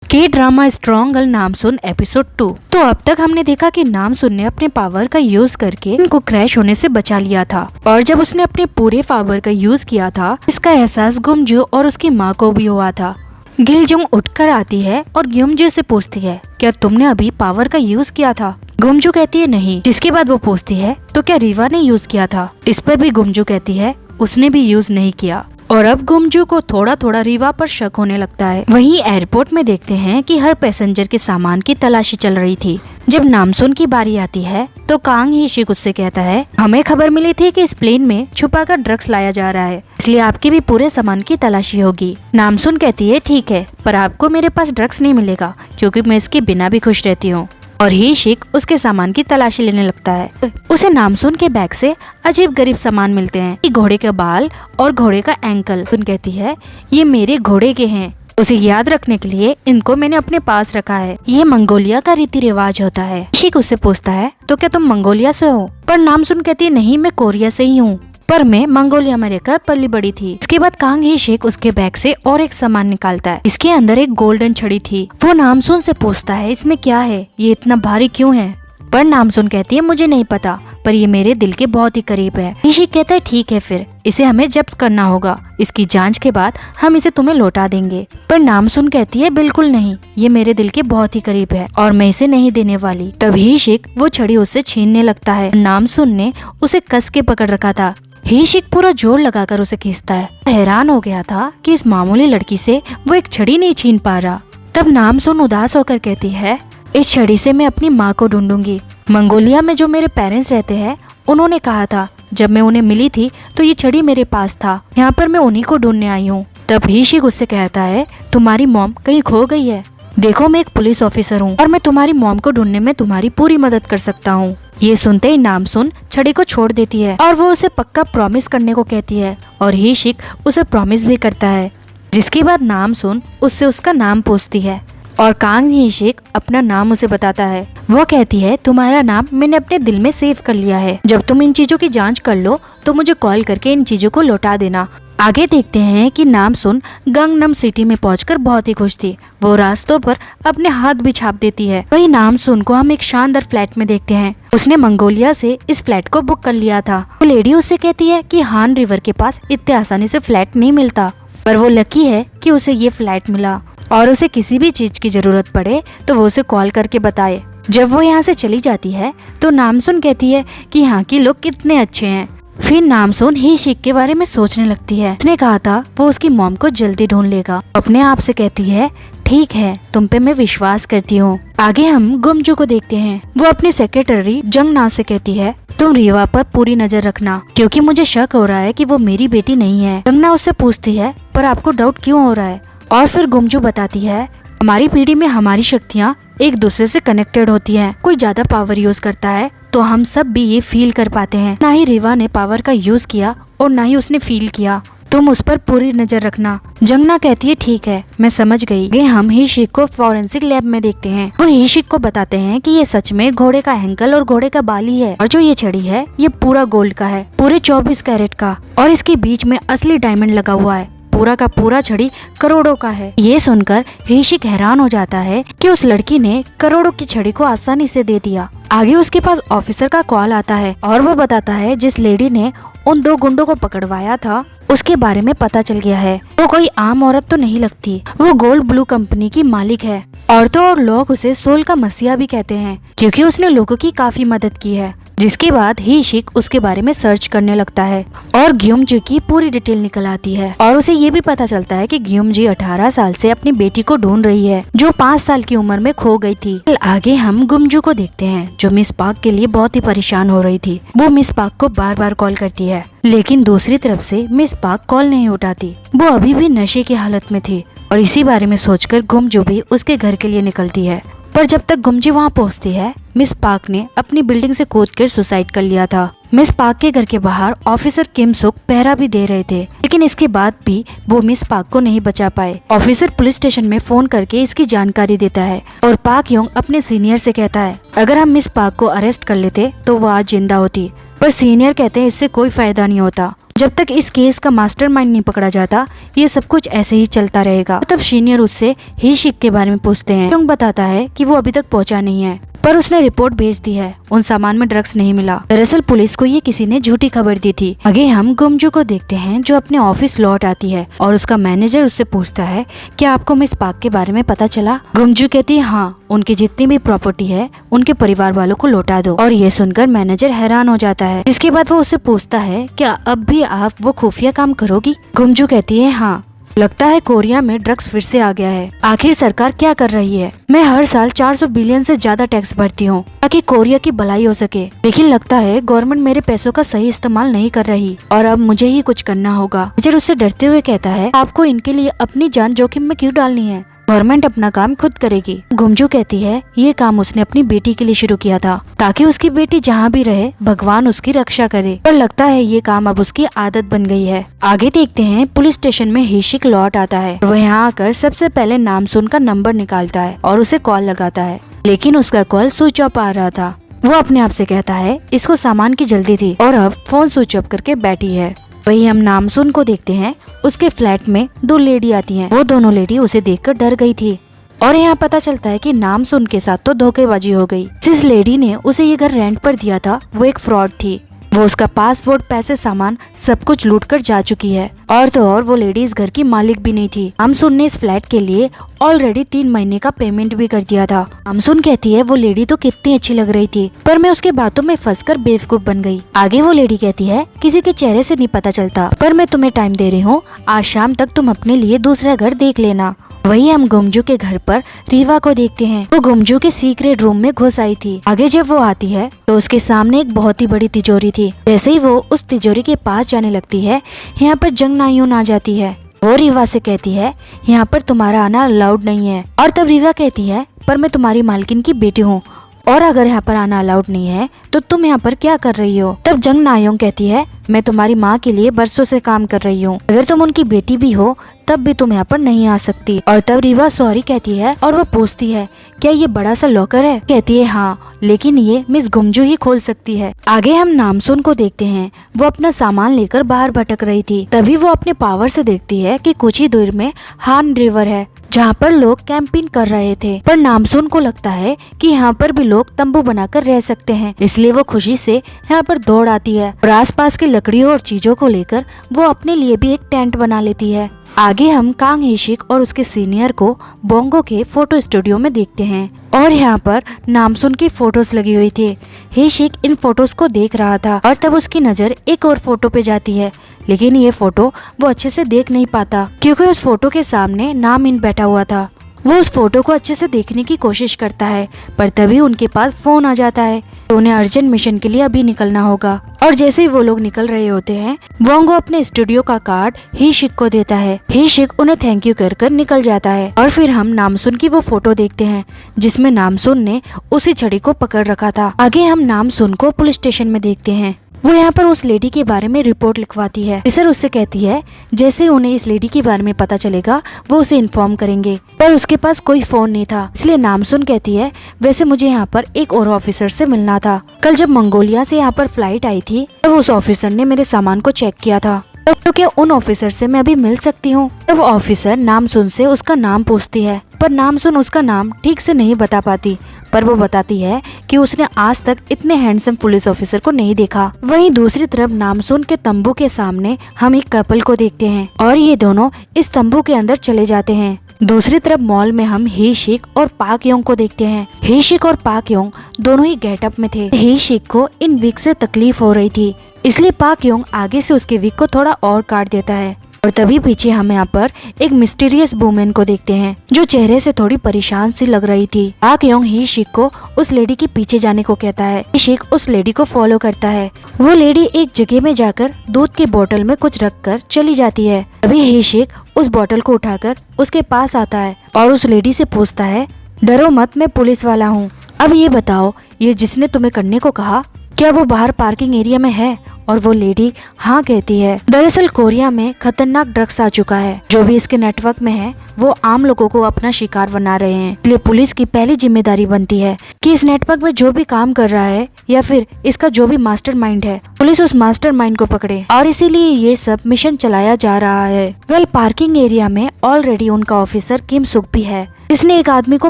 के drama strong girl नामसुन episode 2। तो अब तक हमने देखा कि नामसुन ने अपने पावर का यूज करके इनको क्रैश होने से बचा लिया था, और जब उसने अपने पूरे पावर का यूज किया था इसका एहसास गुमजू और उसकी माँ को भी हुआ था। गिलजुंग उठकर आती है और गुमजू से पूछती है, क्या तुमने अभी पावर का यूज किया था? गुमजू कहती है नहीं। जिसके बाद वो पूछती है, तो क्या रीवा ने यूज किया था? इस पर भी गुमजू कहती है उसने भी यूज नहीं किया। और अब गुमजू को थोड़ा थोड़ा रीवा पर शक होने लगता है। वहीं एयरपोर्ट में देखते हैं कि हर पैसेंजर के सामान की तलाशी चल रही थी। जब नामसुन की बारी आती है तो कांग हिशिक उससे कहता है, हमें खबर मिली थी कि इस प्लेन में छुपाकर ड्रग्स लाया जा रहा है, इसलिए आपके भी पूरे सामान की तलाशी होगी। नामसुन कहती है ठीक है, पर आपको मेरे पास ड्रग्स नहीं मिलेगा क्योंकि मैं इसके बिना भी खुश रहती हूँ। और हिशिक उसके सामान की तलाशी लेने लगता है। उसे नामसुन के बैग से अजीब गरीब सामान मिलते हैं कि घोड़े का बाल और घोड़े का एंकल। सुन कहती है ये मेरे घोड़े के हैं, उसे याद रखने के लिए इनको मैंने अपने पास रखा है। ये मंगोलिया का रीति रिवाज होता है। हिशिक उससे पूछता है, तो क्या तुम मंगोलिया से हो? पर नामसुन कहती है नहीं, मैं कोरिया से ही हूँ, पर मैं मंगोलिया में रहकर पली बड़ी थी। इसके बाद कांग हिशिक उसके बैग से और एक सामान निकालता है। इसके अंदर एक गोल्डन छड़ी थी। वो नामसुन से पूछता है इसमें क्या है, ये इतना भारी क्यों है? पर नामसुन कहती है मुझे नहीं पता, पर ये मेरे दिल के बहुत ही करीब है। हिशिक कहता है ठीक है, फिर इसे हमें जब्त करना होगा, इसकी जांच के बाद हम इसे तुम्हें लौटा देंगे। पर नामसुन कहती है बिल्कुल नहीं, ये मेरे दिल के बहुत ही करीब है और मैं इसे नहीं देने वाली। तभी हिशिक वो छड़ी उससे छीनने लगता है। नामसुन ने उसे कस के पकड़ रखा था। हिशिक पूरा जोर लगाकर उसे खींचता है। हैरान हो गया था कि इस मामूली लड़की से वो एक छड़ी नहीं छीन पा रहा। तब नामसुन उदास होकर कहती है, इस छड़ी से मैं अपनी माँ को ढूंढूंगी। मंगोलिया में जो मेरे पेरेंट्स रहते हैं उन्होंने कहा था जब मैं उन्हें मिली थी तो ये छड़ी मेरे पास था, यहाँ पर मैं उन्हीं को ढूंढने आई हूँ। तब हिशिक उससे कहता है तुम्हारी मॉम कहीं खो गई है? देखो मैं एक पुलिस ऑफिसर हूँ और मैं तुम्हारी मॉम को ढूंढने में तुम्हारी पूरी मदद कर सकता हूँ। ये सुनते ही नामसुन छड़ी को छोड़ देती है और वो उसे पक्का प्रॉमिस करने को कहती है, और हिशिक उसे प्रॉमिस भी करता है। जिसके बाद नामसुन उससे उसका नाम पूछती है और कांग हिशिक अपना नाम उसे बताता है। वो कहती है तुम्हारा नाम मैंने अपने दिल में सेव कर लिया है, जब तुम इन चीजों की जांच कर लो तो मुझे कॉल करके इन चीजों को लौटा देना। आगे देखते हैं कि नामसुन गंगनम सिटी में पहुंचकर बहुत ही खुश थी। वो रास्तों पर अपने हाथ भी छाप देती है। वही नामसुन को हम एक शानदार फ्लैट में देखते हैं। उसने मंगोलिया से इस फ्लैट को बुक कर लिया था। वो लेडी उससे कहती है कि हान रिवर के पास इतने आसानी से फ्लैट नहीं मिलता, पर वो लकी है कि उसे ये फ्लैट मिला और उसे किसी भी चीज की जरूरत पड़े तो वो उसे कॉल करके बताए। जब वो यहाँ से चली जाती है तो नामसुन कहती है कि यहाँ के लोग कितने अच्छे हैं। फिर नामसुन हिशिक के बारे में सोचने लगती है। उसने कहा था वो उसकी मॉम को जल्दी ढूंढ लेगा। अपने आप से कहती है ठीक है, तुम पे मैं विश्वास करती हूँ। आगे हम गुमजू को देखते हैं। वो अपनी सेक्रेटरी जंगना से कहती है तुम रीवा पर पूरी नजर रखना क्योंकि मुझे शक हो रहा है कि वो मेरी बेटी नहीं है। जंगना उससे पूछती है पर आपको डाउट क्यों हो रहा है? और फिर गुमजू बताती है हमारी पीढ़ी में हमारी शक्तियाँ एक दूसरे से कनेक्टेड होती हैं। कोई ज्यादा पावर यूज करता है तो हम सब भी ये फील कर पाते हैं। ना ही रीवा ने पावर का यूज किया और ना ही उसने फील किया। तुम उस पर पूरी नजर रखना। जंगना कहती है ठीक है, मैं समझ गई। हम हिशिक को फॉरेंसिक लैब में देखते हैं। वो हिशिक को बताते हैं कि ये सच में घोड़े का एंकल और घोड़े का बाल ही है, और जो ये छड़ी है ये पूरा गोल्ड का है, पूरे 24 कैरेट का, और इसके बीच में असली डायमंड लगा हुआ है। पूरा का पूरा छड़ी करोड़ों का है। ये सुनकर हिशिक हैरान हो जाता है कि उस लड़की ने करोड़ों की छड़ी को आसानी से दे दिया। आगे उसके पास ऑफिसर का कॉल आता है और वो बताता है जिस लेडी ने उन 2 गुंडों को पकड़वाया था उसके बारे में पता चल गया है। वो कोई आम औरत तो नहीं लगती, वो गोल्ड ब्लू कंपनी की मालिक है। औरतों और लोग उसे सोल का मसीहा भी कहते हैं क्योंकि उसने लोगों की काफी मदद की है। जिसके बाद हिशिक उसके बारे में सर्च करने लगता है और ग्युमजी की पूरी डिटेल निकल आती है, और उसे ये भी पता चलता है कि ग्युमजी 18 साल से अपनी बेटी को ढूंढ रही है जो 5 साल की उम्र में खो गई थी। आगे हम गुमजू को देखते हैं जो मिस पार्क के लिए बहुत ही परेशान हो रही थी। वो मिस पार्क को बार बार कॉल करती है लेकिन दूसरी तरफ से मिस पार्क कॉल नहीं उठाती। वो अभी भी नशे की हालत में थी और इसी बारे में सोचकर गुमजू भी उसके घर के लिए निकलती है। पर जब तक गुमजी वहाँ पहुँचती है मिस पार्क ने अपनी बिल्डिंग से कूदकर सुसाइड कर लिया था। मिस पार्क के घर के बाहर ऑफिसर किम सुक पहरा भी दे रहे थे, लेकिन इसके बाद भी वो मिस पार्क को नहीं बचा पाए। ऑफिसर पुलिस स्टेशन में फोन करके इसकी जानकारी देता है और पार्क योंग अपने सीनियर से कहता है अगर हम मिस पार्क को अरेस्ट कर लेते तो वो आज जिंदा होती, पर सीनियर कहते हैं इससे कोई फायदा नहीं होता। जब तक इस केस का मास्टरमाइंड नहीं पकड़ा जाता ये सब कुछ ऐसे ही चलता रहेगा। तब सीनियर उससे ही शिक के बारे में पूछते हैं। क्यों बताता है कि वो अभी तक पहुंचा नहीं है, पर उसने रिपोर्ट भेज दी है, उन सामान में ड्रग्स नहीं मिला। दरअसल पुलिस को ये किसी ने झूठी खबर दी थी। आगे हम गुमजू को देखते हैं जो अपने ऑफिस लौट आती है और उसका मैनेजर उससे पूछता है क्या आपको मिस पार्क के बारे में पता चला। गुमजू कहती है हाँ, उनकी जितनी भी प्रॉपर्टी है उनके परिवार वालों को लौटा दो। और ये सुनकर मैनेजर हैरान हो जाता है। जिसके बाद वो उससे पूछता है क्या अब भी आप वो खुफिया काम करोगी। गुमजू कहती है हाँ, लगता है कोरिया में ड्रग्स फिर से आ गया है। आखिर सरकार क्या कर रही है। मैं हर साल 400 बिलियन से ज्यादा टैक्स भरती हूँ ताकि कोरिया की भलाई हो सके, लेकिन लगता है गवर्नमेंट मेरे पैसों का सही इस्तेमाल नहीं कर रही और अब मुझे ही कुछ करना होगा। मैनेजर उससे डरते हुए कहता है आपको इनके लिए अपनी जान जोखिम में क्यों डालनी है, गवर्नमेंट अपना काम खुद करेगी। गुमजू कहती है ये काम उसने अपनी बेटी के लिए शुरू किया था ताकि उसकी बेटी जहाँ भी रहे भगवान उसकी रक्षा करे, पर लगता है ये काम अब उसकी आदत बन गई है। आगे देखते हैं पुलिस स्टेशन में हिशिक लौट आता है। वो यहाँ आकर सबसे पहले नामसुन का नंबर निकालता है और उसे कॉल लगाता है, लेकिन उसका कॉल स्विच ऑफ आ रहा था। वो अपने आप से कहता है इसको सामान की जल्दी थी और अब फोन स्विच ऑफ करके बैठी है। वही हम नामसुन को देखते हैं। उसके फ्लैट में 2 लेडी आती हैं। वो दोनों लेडी उसे देखकर डर गई थी और यहाँ पता चलता है कि नामसुन के साथ तो धोखेबाजी हो गई। जिस लेडी ने उसे ये घर रेंट पर दिया था वो एक फ्रॉड थी। वो उसका पासपोर्ट, पैसे, सामान सब कुछ लूट कर जा चुकी है। और तो और वो लेडी इस घर की मालिक भी नहीं थी। नामसुन ने इस फ्लैट के लिए ऑलरेडी 3 महीने का पेमेंट भी कर दिया था। नामसुन कहती है वो लेडी तो कितनी अच्छी लग रही थी, पर मैं उसके बातों में फंसकर बेवकूफ बन गई। आगे वो लेडी कहती है किसी के चेहरे से नहीं पता चलता, पर मैं तुम्हें टाइम दे रही हूँ, आज शाम तक तुम अपने लिए दूसरा घर देख लेना। वही हम गुमजू के घर पर रीवा को देखते हैं। वो गुमजू के सीक्रेट रूम में घुस आई थी। आगे जब वो आती है तो उसके सामने एक बहुत ही बड़ी तिजोरी थी। जैसे ही वो उस तिजोरी के पास जाने लगती है यहाँ पर जंग नायून आ जाती है। वो रीवा से कहती है यहाँ पर तुम्हारा आना अलाउड नहीं है। और तब रीवा कहती है पर मैं तुम्हारी मालकिन की बेटी हूँ और अगर यहाँ पर आना अलाउड नहीं है तो तुम यहाँ पर क्या कर रही हो। तब जंग नायोंग कहती है मैं तुम्हारी माँ के लिए बरसों से काम कर रही हूँ, अगर तुम उनकी बेटी भी हो तब भी तुम यहाँ पर नहीं आ सकती। और तब रीवा सॉरी कहती है और वो पूछती है क्या ये बड़ा सा लॉकर है। कहती है हाँ, लेकिन ये मिस गुमजू ही खोल सकती है। आगे हम नामसुन को देखते हैं। वो अपना सामान लेकर बाहर भटक रही थी। तभी वो अपने पावर से देखती है कि कुछ ही दूर में हान रिवर है जहाँ पर लोग कैंपिंग कर रहे थे। पर नामसुन को लगता है कि यहाँ पर भी लोग तंबू बनाकर रह सकते हैं, इसलिए वो खुशी से यहाँ पर दौड़ आती है और आसपास की लकड़ियों और चीजों को लेकर वो अपने लिए भी एक टेंट बना लेती है। आगे हम कांग हिशिक और उसके सीनियर को बोंगो के फोटो स्टूडियो में देखते हैं और यहाँ पर नामसुन की फोटोज लगी हुई थी। हिशिक इन फोटोज को देख रहा था और तब उसकी नजर एक और फोटो पे जाती है, लेकिन ये फोटो वो अच्छे से देख नहीं पाता क्योंकि उस फोटो के सामने नाम इन बैठा हुआ था। वो उस फोटो को अच्छे से देखने की कोशिश करता है पर तभी उनके पास फोन आ जाता है तो उन्हें अर्जेंट मिशन के लिए अभी निकलना होगा। और जैसे ही वो लोग निकल रहे होते हैं वोंगो अपने स्टूडियो का कार्ड हिशिक को देता है। हिशिक उन्हें थैंक यू कर निकल जाता है और फिर हम नामसुन की वो फोटो देखते हैं जिसमें नामसुन ने उसी छड़ी को पकड़ रखा था। आगे हम नामसुन को पुलिस स्टेशन में देखते हैं। वो यहाँ पर उस लेडी के बारे में रिपोर्ट लिखवाती है। ऑफिसर उससे कहती है जैसे उन्हें इस लेडी के बारे में पता चलेगा वो उसे इन्फॉर्म करेंगे, पर उसके पास कोई फोन नहीं था। इसलिए नामसुन कहती है वैसे मुझे यहाँ पर एक और ऑफिसर से मिलना था। कल जब मंगोलिया से यहाँ पर फ्लाइट आई थी तब उस ऑफिसर ने मेरे सामान को चेक किया था, तो क्या उन ऑफिसर से मैं अभी मिल सकती हूँ। तब ऑफिसर नामसुन से उसका नाम पूछती है पर नामसुन उसका नाम ठीक से नहीं बता पाती, पर वो बताती है कि उसने आज तक इतने हैंडसम पुलिस ऑफिसर को नहीं देखा। वहीं दूसरी तरफ नामसुन के तंबू के सामने हम एक कपल को देखते हैं और ये दोनों इस तंबू के अंदर चले जाते हैं। दूसरी तरफ मॉल में हम हिशिक और पाक योंग को देखते हैं। हिशिक और पाक योंग दोनों ही गेटअप में थे। हिशिक को इन विग से तकलीफ हो रही थी, इसलिए पाक योंग आगे से उसके विग को थोड़ा और काट देता है। और तभी पीछे हम यहाँ पर एक मिस्टीरियस वुमेन को देखते हैं जो चेहरे से थोड़ी परेशान सी लग रही थी। पाक योंग हिशिक को उस लेडी के पीछे जाने को कहता है। हिशिक उस लेडी को फॉलो करता है। वो लेडी एक जगह में जाकर दूध के बोतल में कुछ रखकर चली जाती है। तभी हिशिक उस बोतल को उठाकर उसके पास आता है और उस लेडी से पूछता है डरो मत, मैं पुलिस वाला हूँ। अब ये बताओ ये जिसने तुम्हें करने को कहा क्या वो बाहर पार्किंग एरिया में है और वो लेडी हाँ कहती है। दरअसल कोरिया में खतरनाक ड्रग्स आ चुका है। जो भी इसके नेटवर्क में है वो आम लोगों को अपना शिकार बना रहे हैं। इसलिए पुलिस की पहली जिम्मेदारी बनती है कि इस नेटवर्क में जो भी काम कर रहा है या फिर इसका जो भी मास्टरमाइंड है, पुलिस उस मास्टरमाइंड को पकड़े। और इसीलिए ये सब मिशन चलाया जा रहा है। पार्किंग एरिया में ऑलरेडी उनका ऑफिसर किम सुक भी है, जिसने एक आदमी को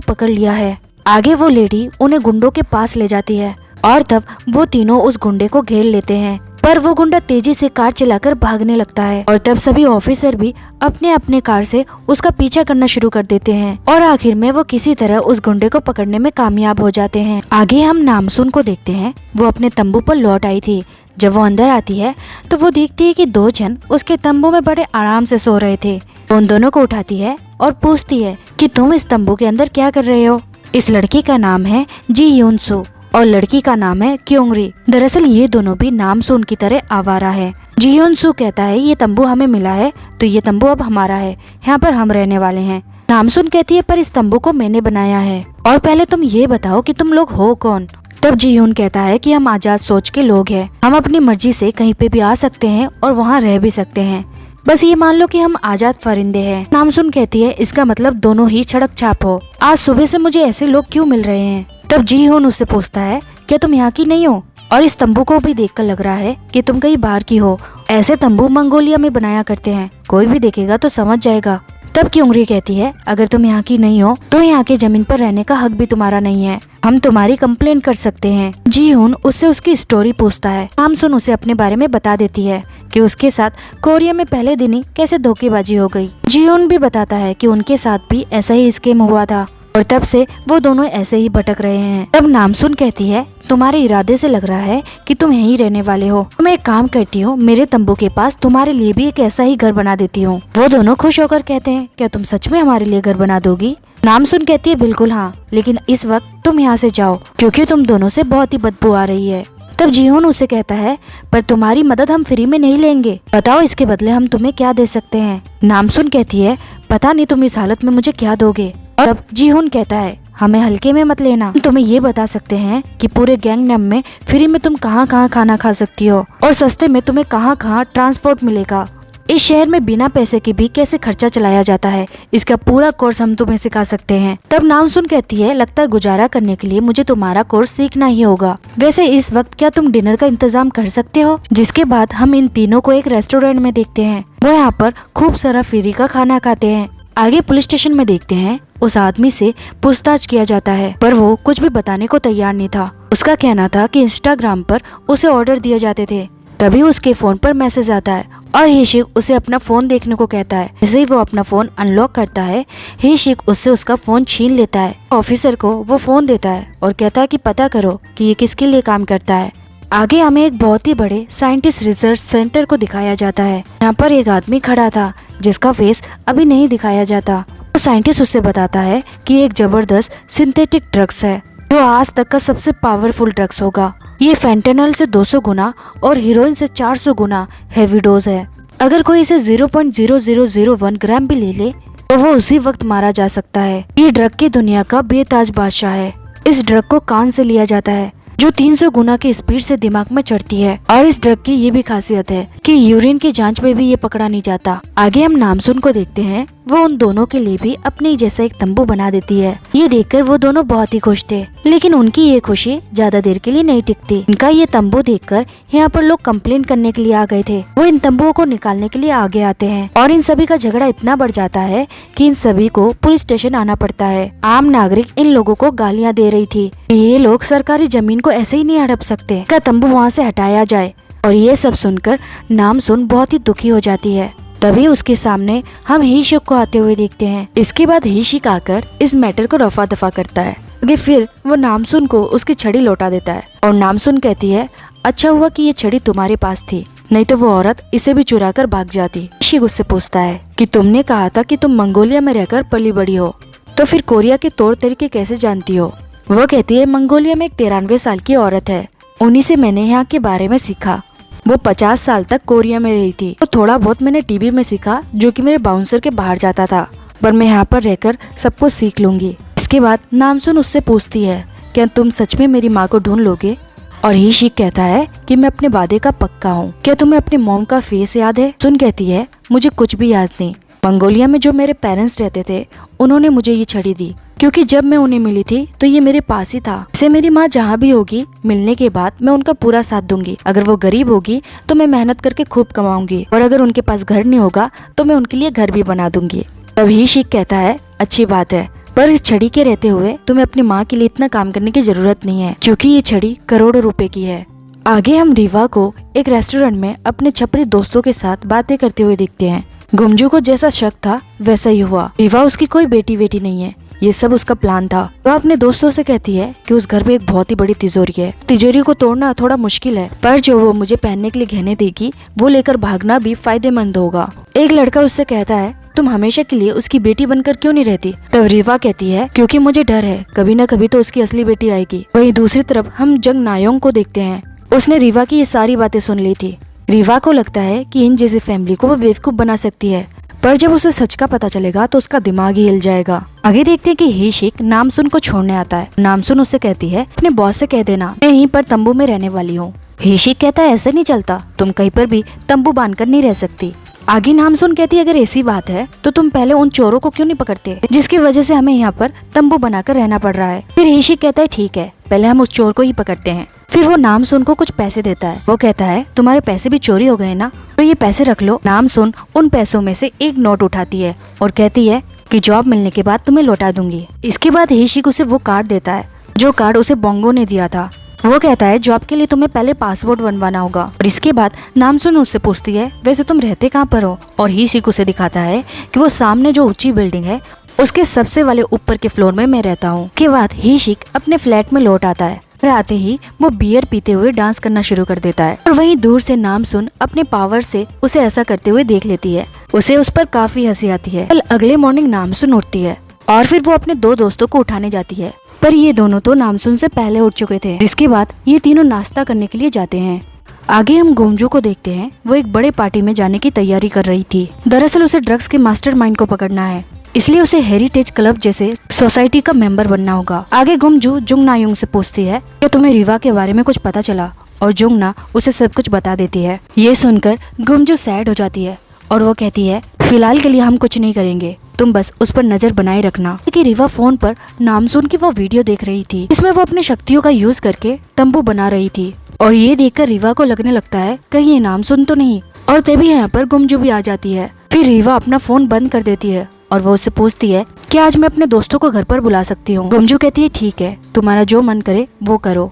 पकड़ लिया है। आगे वो लेडी उन्हें गुंडों के पास ले जाती है और तब वो तीनों उस गुंडे को घेर लेते हैं, पर वो गुंडा तेजी से कार चलाकर भागने लगता है और तब सभी ऑफिसर भी अपने अपने कार से उसका पीछा करना शुरू कर देते हैं और आखिर में वो किसी तरह उस गुंडे को पकड़ने में कामयाब हो जाते हैं। आगे हम नामसुन को देखते हैं। वो अपने तंबू पर लौट आई थी। जब वो अंदर आती है तो वो देखती है कि दो जन उसके तंबू में बड़े आराम से सो रहे थे। वो उन दोनों को उठाती है और पूछती है कि तुम इस तंबू के अंदर क्या कर रहे हो। इस लड़की का नाम है जी ह्यून सो और लड़की का नाम है क्योंगरी। दरअसल ये दोनों भी नामसुन की तरह आवारा है। जी ह्यून सो कहता है ये तंबू हमें मिला है तो ये तंबू अब हमारा है, यहाँ पर हम रहने वाले हैं। नामसुन कहती है पर इस तंबू को मैंने बनाया है और पहले तुम ये बताओ कि तुम लोग हो कौन। तब जी ह्यून कहता है कि हम आजाद सोच के लोग हैं, हम अपनी मर्जी से कहीं पे भी आ सकते हैं और वहाँ रह भी सकते हैं, बस ये मान लो कि हम आजाद परिंदे हैं। नामसुन कहती है इसका मतलब दोनों ही छड़क छाप हो। आज सुबह से मुझे ऐसे लोग क्यों मिल रहे हैं। तब जी ह्यून उससे पूछता है क्या तुम यहाँ की नहीं हो, और इस तंबू को भी देखकर लग रहा है कि तुम कहीं बाहर की हो। ऐसे तंबू मंगोलिया में बनाया करते हैं, कोई भी देखेगा तो समझ जाएगा। तब क्योंगरी कहती है अगर तुम यहाँ की नहीं हो तो यहाँ के जमीन पर रहने का हक भी तुम्हारा नहीं है, हम तुम्हारी कंप्लेंट कर सकते हैं। जी ह्यून उससे उसकी स्टोरी पूछता है। नामसुन उसे अपने बारे में बता देती है कि उसके साथ कोरिया में पहले दिन ही कैसे धोखेबाजी हो गई। जी ह्यून भी बताता है कि उनके साथ भी ऐसा ही स्कैम हुआ था और तब से वो दोनों ऐसे ही भटक रहे हैं। तब नामसुन कहती है तुम्हारे इरादे से लग रहा है कि तुम यहीं रहने वाले हो, तो मैं एक काम करती हूँ मेरे तंबू के पास तुम्हारे लिए भी एक ऐसा ही घर बना देती हूँ। वो दोनों खुश होकर कहते हैं क्या तुम सच में हमारे लिए घर बना दोगी। नामसुन कहती है बिल्कुल हाँ, लेकिन इस वक्त तुम यहाँ से जाओ क्योंकि तुम दोनों से बहुत ही बदबू आ रही है। तब जी ह्यून उसे कहता है पर तुम्हारी मदद हम फ्री में नहीं लेंगे, बताओ इसके बदले हम तुम्हें क्या दे सकते हैं। नामसुन कहती है पता नहीं तुम इस हालत में मुझे क्या दोगे। तब जी ह्यून कहता है हमें हल्के में मत लेना, तुम्हें ये बता सकते हैं कि पूरे गैंगनम में फ्री में तुम कहाँ कहाँ खाना खा सकती हो और सस्ते में तुम्हें कहाँ कहाँ ट्रांसपोर्ट मिलेगा। इस शहर में बिना पैसे के भी कैसे खर्चा चलाया जाता है, इसका पूरा कोर्स हम तुम्हें सिखा सकते हैं। तब नामसुन कहती है लगता है गुजारा करने के लिए मुझे तुम्हारा कोर्स सीखना ही होगा। वैसे इस वक्त क्या तुम डिनर का इंतजाम कर सकते हो। जिसके बाद हम इन तीनों को एक रेस्टोरेंट में देखते हैं। वो यहाँ पर खूब सारा फ्री का खाना खाते हैं। आगे पुलिस स्टेशन में देखते हैं उस आदमी से पूछताछ किया जाता है पर वो कुछ भी बताने को तैयार नहीं था। उसका कहना था कि इंस्टाग्राम पर उसे ऑर्डर दिए जाते थे। तभी उसके फोन पर मैसेज आता है और हिशिक उसे अपना फोन देखने को कहता है। जैसे ही वो अपना फोन अनलॉक करता है हिशिक उससे उसका फोन छीन लेता है। ऑफिसर को वो फोन देता है और कहता है कि पता करो कि ये किसके लिए काम करता है। आगे हमें एक बहुत ही बड़े साइंटिस्ट रिसर्च सेंटर को दिखाया जाता है। यहाँ पर एक आदमी खड़ा था जिसका फेस अभी नहीं दिखाया जाता। तो साइंटिस्ट उससे बताता है कि एक जबरदस्त सिंथेटिक ड्रग्स है जो आज तक का सबसे पावरफुल ड्रग्स होगा। ये फेंटेनल से 200 गुना और हीरोइन से 400 गुना हैवी डोज है। अगर कोई इसे 0.0001 ग्राम भी ले ले तो वो उसी वक्त मारा जा सकता है। ये ड्रग की दुनिया का बेताज बादशाह है। इस ड्रग को कान से लिया जाता है जो 300 गुना की स्पीड से दिमाग में चढ़ती है। और इस ड्रग की ये भी खासियत है कि यूरिन की जांच में भी ये पकड़ा नहीं जाता। आगे हम नामसुन को देखते हैं। वो उन दोनों के लिए भी अपने जैसा एक तंबू बना देती है। ये देखकर वो दोनों बहुत ही खुश थे, लेकिन उनकी ये खुशी ज्यादा देर के लिए नहीं टिकती। इनका ये तंबू देखकर यहाँ पर लोग कंप्लेंट करने के लिए आ गए थे। वो इन तंबुओं को निकालने के लिए आगे आते हैं और इन सभी का झगड़ा इतना बढ़ जाता है कि इन सभी को पुलिस स्टेशन आना पड़ता है। आम नागरिक इन लोगों को गालियाँ दे रही थी। ये लोग सरकारी जमीन को ऐसे ही नहीं हड़प सकते, क्या तंबू वहाँ से हटाया जाए। और ये सब सुनकर नामसुन बहुत ही दुखी हो जाती है। तभी उसके सामने हम हिशिक को आते हुए देखते हैं। इसके बाद हिशिक आकर इस मैटर को रफा दफा करता है। आगे फिर वो नामसुन को उसकी छड़ी लौटा देता है और नामसुन कहती है अच्छा हुआ कि ये छड़ी तुम्हारे पास थी, नहीं तो वो औरत इसे भी चुरा कर भाग जाती। हिशिक उससे पूछता है कि तुमने कहा था कि तुम मंगोलिया में रहकर पली बड़ी हो, तो फिर कोरिया के तौर तरीके कैसे जानती हो। वो कहती है मंगोलिया में एक 93 साल की औरत है, उन्हीं से मैंने यहाँ के बारे में सीखा। वो 50 साल तक कोरिया में रही थी। तो थोड़ा बहुत मैंने टीवी में सीखा जो कि मेरे बाउंसर के बाहर जाता था, पर मैं यहाँ पर रहकर सब कुछ सीख लूंगी। इसके बाद नामसुन उससे पूछती है क्या तुम सच में मेरी माँ को ढूंढ लोगे। और हीशिक कहता है कि मैं अपने वादे का पक्का हूँ। क्या तुम्हें अपने मॉम का फेस याद है? सुन कहती है मुझे कुछ भी याद नहीं। मंगोलिया में जो मेरे पेरेंट्स रहते थे उन्होंने मुझे ये छड़ी दी, क्योंकि जब मैं उन्हें मिली थी तो ये मेरे पास ही था। इसे मेरी माँ जहाँ भी होगी मिलने के बाद मैं उनका पूरा साथ दूंगी। अगर वो गरीब होगी तो मैं मेहनत करके खूब कमाऊंगी, और अगर उनके पास घर नहीं होगा तो मैं उनके लिए घर भी बना दूंगी। तब हीशिक कहता है अच्छी बात है, पर इस छड़ी के रहते हुए तुम्हें अपनी माँ के लिए इतना काम करने की जरूरत नहीं है, क्योंकि ये छड़ी करोड़ों रुपए की है। आगे हम रीवा को एक रेस्टोरेंट में अपने छपरी दोस्तों के साथ बातें करते हुए देखते हैं। गुमजू को जैसा शक था वैसा ही हुआ। रीवा उसकी कोई बेटी नहीं है, ये सब उसका प्लान था। वह अपने दोस्तों से कहती है कि उस घर में एक बहुत ही बड़ी तिजोरी है, तिजोरी को तोड़ना थोड़ा मुश्किल है, पर जो वो मुझे पहनने के लिए गहने देगी वो लेकर भागना भी फायदेमंद होगा। एक लड़का उससे कहता है तुम हमेशा के लिए उसकी बेटी बनकर क्यों नहीं रहती? तब रीवा कहती है क्योंकि मुझे डर है कभी न कभी तो उसकी असली बेटी आएगी। वहीं दूसरी तरफ हम जंग नायोंग को देखते हैं। उसने रीवा की ये सारी बातें सुन ली थी। रीवा को लगता है कि इन जैसी फैमिली को वो बेवकूफ बना सकती है, पर जब उसे सच का पता चलेगा तो उसका दिमाग ही हिल जाएगा। आगे देखते हैं कि हीशिक नामसुन को छोड़ने आता है। नामसुन उससे कहती है अपने बॉस से कह देना मैं यहीं पर तंबू में रहने वाली हूँ। हीशिक कहता है ऐसे नहीं चलता, तुम कहीं पर भी तंबू बांधकर नहीं रह सकती। आगे नामसुन कहती है अगर ऐसी बात है तो तुम पहले उन चोरों को क्यों नहीं पकड़ते जिसकी वजह से हमें यहाँ पर तंबू बनाकर रहना पड़ रहा है। फिर हीशिक कहता है ठीक है, पहले हम उस चोर को ही पकड़ते हैं। फिर वो नामसुन को कुछ पैसे देता है। वो कहता है तुम्हारे पैसे भी चोरी हो गए ना, तो ये पैसे रख लो। नामसुन उन पैसों में से एक नोट उठाती है और कहती है कि जॉब मिलने के बाद तुम्हें लौटा दूंगी। इसके बाद हीशिक उसे वो कार्ड देता है जो कार्ड उसे बोंगो ने दिया था। वो कहता है जॉब के लिए तुम्हें पहले पासपोर्ट बनवाना होगा। और इसके बाद नामसुन उससे पूछती है वैसे तुम रहते कहाँ पर हो? और हीशिक उसे दिखाता है कि वो सामने जो ऊंची बिल्डिंग है उसके सबसे वाले ऊपर के फ्लोर में मैं रहता हूँ। के बाद हीशिक अपने फ्लैट में लौट आता है। आते ही वो बियर पीते हुए डांस करना शुरू कर देता है, और वहीं दूर से नामसुन अपने पावर से उसे ऐसा करते हुए देख लेती है। उसे उस पर काफी हंसी आती है। कल अगले मॉर्निंग नामसुन उठती है और फिर वो अपने दो दोस्तों को उठाने जाती है, पर ये दोनों तो नामसुन से पहले उठ चुके थे। जिसके बाद ये तीनों नाश्ता करने के लिए जाते हैं। आगे हम गुमजू को देखते हैं। वो एक बड़े पार्टी में जाने की तैयारी कर रही थी। दरअसल उसे ड्रग्स के मास्टरमाइंड को पकड़ना है, इसलिए उसे हेरिटेज क्लब जैसे सोसाइटी का मेंबर बनना होगा। आगे गुमजू जुंग नायुंग से पूछती है कि तुम्हें रीवा के बारे में कुछ पता चला? और जुंगना उसे सब कुछ बता देती है। ये सुनकर गुमजू सैड हो जाती है और वो कहती है फिलहाल के लिए हम कुछ नहीं करेंगे, तुम बस उस पर नजर बनाए रखना। कि रीवा फोन पर नामसुन की वो वीडियो देख रही थी, इसमें वो अपनी शक्तियों का यूज करके तंबू बना रही थी। और ये देखकर रीवा को लगने लगता है कहीं ये नामसुन तो नहीं। और तभी यहाँ पर गुमजू भी आ जाती है। फिर रीवा अपना फोन बंद कर देती है और वो उससे पूछती है कि आज मैं अपने दोस्तों को घर पर बुला सकती हूँ? गुमजू कहती है ठीक है, तुम्हारा जो मन करे वो करो।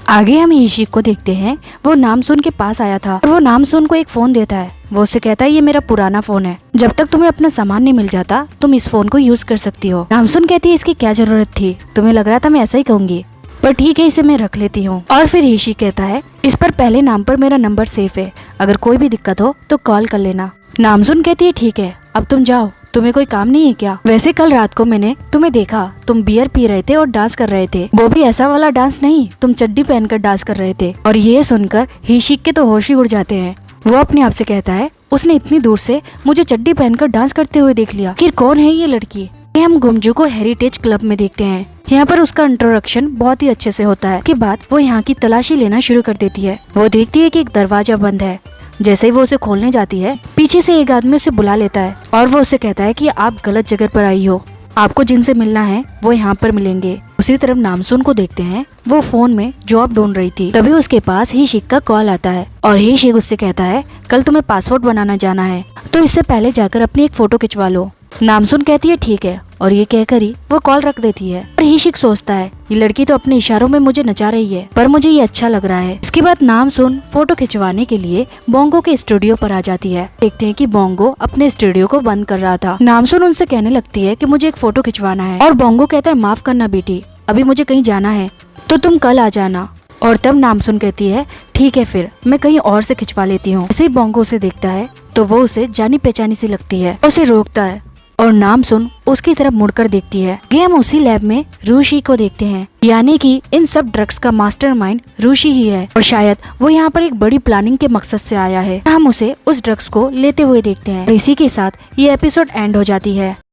आगे हम हीशिक को देखते हैं। वो नामसुन के पास आया था और वो नामसुन को एक फोन देता है। वो उससे कहता है ये मेरा पुराना फोन है, जब तक तुम्हें अपना सामान नहीं मिल जाता तुम इस फोन को यूज कर सकती हो। नामसुन कहती है इसकी क्या जरूरत थी, तुम्हें लग रहा था मैं ऐसा ही कहूंगी, पर ठीक है इसे मैं रख लेती हूँ। और फिर हीशिक कहता है इस पर पहले नाम पर मेरा नंबर सेफ है, अगर कोई भी दिक्कत हो तो कॉल कर लेना। नामसुन कहती है ठीक है, अब तुम जाओ, तुम्हें कोई काम नहीं है क्या? वैसे कल रात को मैंने तुम्हें देखा, तुम बियर पी रहे थे और डांस कर रहे थे, वो भी ऐसा वाला डांस नहीं, तुम चड्डी पहनकर डांस कर रहे थे। और ये सुनकर हीशिक के तो होश ही उड़ जाते हैं। वो अपने आप से कहता है उसने इतनी दूर से मुझे चड्डी पहनकर डांस करते हुए देख लिया, आखिर कौन है ये लड़की? हम गुमजू को हेरिटेज क्लब में देखते हैं। यहाँ पर उसका इंट्रोडक्शन बहुत ही अच्छे से होता है। के बाद वो यहाँ की तलाशी लेना शुरू कर देती है। वो देखती है कि एक दरवाजा बंद है। जैसे ही वो उसे खोलने जाती है, पीछे से एक आदमी उसे बुला लेता है और वो उसे कहता है कि आप गलत जगह पर आई हो, आपको जिनसे मिलना है वो यहाँ पर मिलेंगे। उसी तरफ नामसुन को देखते हैं। वो फोन में जॉब ढूंढ रही थी, तभी उसके पास हीशिक का कॉल आता है और हीशिक उससे कहता है कल तुम्हें पासपोर्ट बनाना जाना है, तो इससे पहले जाकर अपनी एक फोटो खिंचवा लो। नामसुन कहती है ठीक है, और ये कहकर ही वो कॉल रख देती है। और हीशिक सोचता है ये लड़की तो अपने इशारों में मुझे नचा रही है, पर मुझे ये अच्छा लग रहा है। इसके बाद नामसुन फोटो खिंचवाने के लिए बोंगो के स्टूडियो पर आ जाती है। देखते हैं कि बोंगो अपने स्टूडियो को बंद कर रहा था। नामसुन उनसे कहने लगती है कि मुझे एक फोटो खिंचवाना है, और बोंगो कहता है माफ करना बेटी, अभी मुझे कहीं जाना है, तो तुम कल आ जाना। और तब नामसुन कहती है ठीक है फिर मैं कहीं और से खिंचवा लेती हूँ। ऐसे ही बोंगो उसे देखता है तो वो उसे जानी पहचानी सी लगती है, उसे रोकता है और नामसुन उसकी तरफ मुड़कर देखती है। ये हम उसी लैब में रूशी को देखते हैं, यानी कि इन सब ड्रग्स का मास्टरमाइंड रूशी ही है, और शायद वो यहाँ पर एक बड़ी प्लानिंग के मकसद से आया है। हम उसे उस ड्रग्स को लेते हुए देखते हैं। इसी के साथ ये एपिसोड एंड हो जाती है।